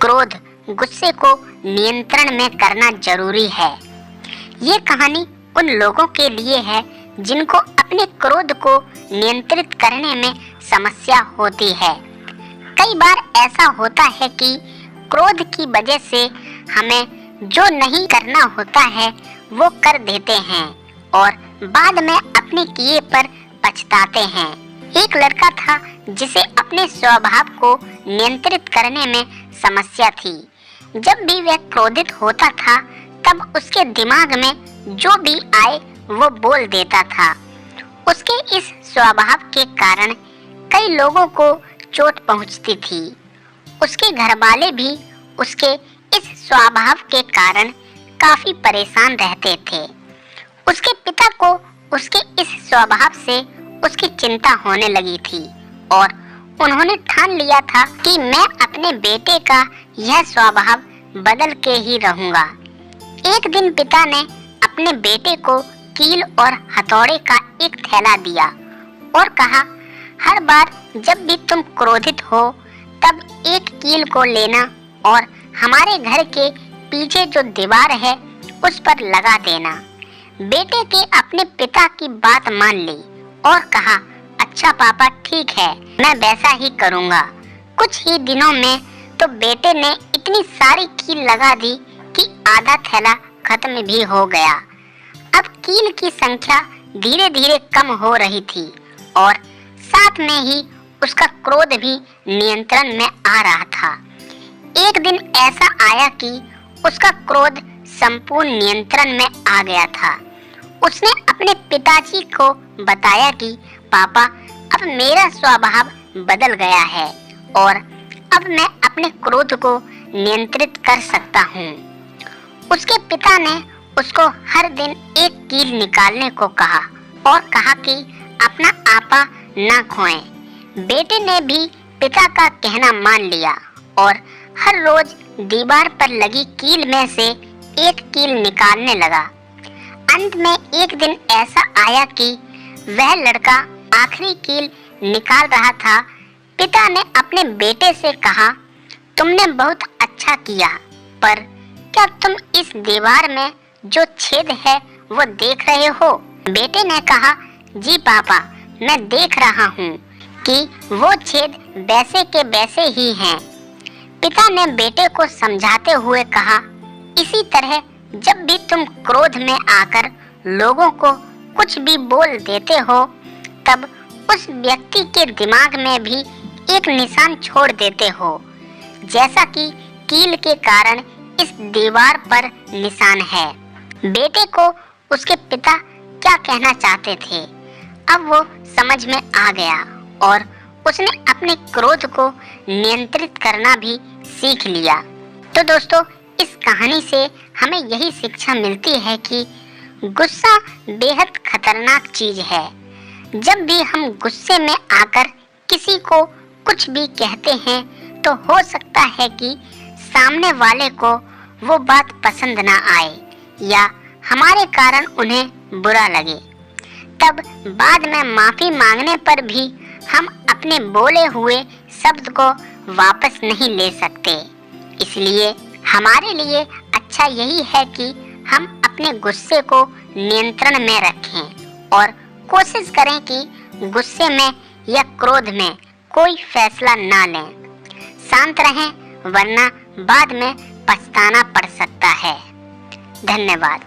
क्रोध, गुस्से को नियंत्रण में करना जरूरी है। ये कहानी उन लोगों के लिए है जिनको अपने क्रोध को नियंत्रित करने में समस्या होती है। कई बार ऐसा होता है कि क्रोध की वजह से हमें जो नहीं करना होता है वो कर देते हैं और बाद में अपने किए पर पछताते हैं। एक लड़का था जिसे अपने स्वभाव को नियंत्रित करने में समस्या थी। जब भी वह क्रोधित होता था तब उसके दिमाग में जो भी आए वो बोल देता था। उसके इस स्वभाव के कारण कई लोगों को चोट पहुंचती थी। उसके घरवाले भी उसके इस स्वभाव के कारण काफी परेशान रहते थे। उसके पिता को उसके इस स्वभाव से उसकी चिंता होने लगी थी और उन्होंने ठान लिया था कि मैं अपने बेटे का यह स्वभाव बदल के ही रहूंगा। एक दिन पिता ने अपने बेटे को कील और हथौड़े का एक थैला दिया और कहा, हर बार जब भी तुम क्रोधित हो तब एक कील को लेना और हमारे घर के पीछे जो दीवार है उस पर लगा देना। बेटे के अपने पिता की बात मान ली और कहा, अच्छा पापा ठीक है, मैं वैसा ही करूँगा। कुछ ही दिनों में तो बेटे ने इतनी सारी कील लगा दी कि आधा थैला खत्म भी हो गया। अब कील की संख्या धीरे धीरे कम हो रही थी और साथ में ही उसका क्रोध भी नियंत्रण में आ रहा था। एक दिन ऐसा आया कि उसका क्रोध संपूर्ण नियंत्रण में आ गया था। उसने अपने पिताजी को बताया कि पापा, अब मेरा स्वभाव बदल गया है और अब मैं अपने क्रोध को नियंत्रित कर सकता हूँ। उसके पिता ने उसको हर दिन एक कील निकालने को कहा और कहा कि अपना आपा ना खोएं। बेटे ने भी पिता का कहना मान लिया और हर रोज दीवार पर लगी कील में से एक कील निकालने लगा। अंत में एक दिन ऐसा आया कि वह लड़का आखिरी कील निकाल रहा था। पिता ने अपने बेटे से कहा, तुमने बहुत अच्छा किया, पर क्या तुम इस दीवार में जो छेद है वो देख रहे हो? बेटे ने कहा, जी पापा, मैं देख रहा हूँ कि वो छेद वैसे के वैसे ही हैं। पिता ने बेटे को समझाते हुए कहा, इसी तरह जब भी तुम क्रोध में आकर लोगों को कुछ भी बोल देते हो तब उस व्यक्ति के दिमाग में भी एक निशान छोड़ देते हो, जैसा कि कील के कारण इस दीवार पर निशान है। बेटे को उसके पिता क्या कहना चाहते थे अब वो समझ में आ गया और उसने अपने क्रोध को नियंत्रित करना भी सीख लिया। तो दोस्तों, इस कहानी से हमें यही शिक्षा मिलती है कि गुस्सा बेहद खतरनाक चीज है। जब भी हम गुस्से में आकर किसी को कुछ भी कहते हैं तो हो सकता है कि सामने वाले को वो बात पसंद ना आए या हमारे कारण उन्हें बुरा लगे। तब बाद में माफी मांगने पर भी हम अपने बोले हुए शब्द को वापस नहीं ले सकते। इसलिए हमारे लिए अच्छा यही है कि हम अपने गुस्से को नियंत्रण में रखें और कोशिश करें कि गुस्से में या क्रोध में कोई फैसला ना लें। शांत रहें, वरना बाद में पछताना पड़ सकता है। धन्यवाद।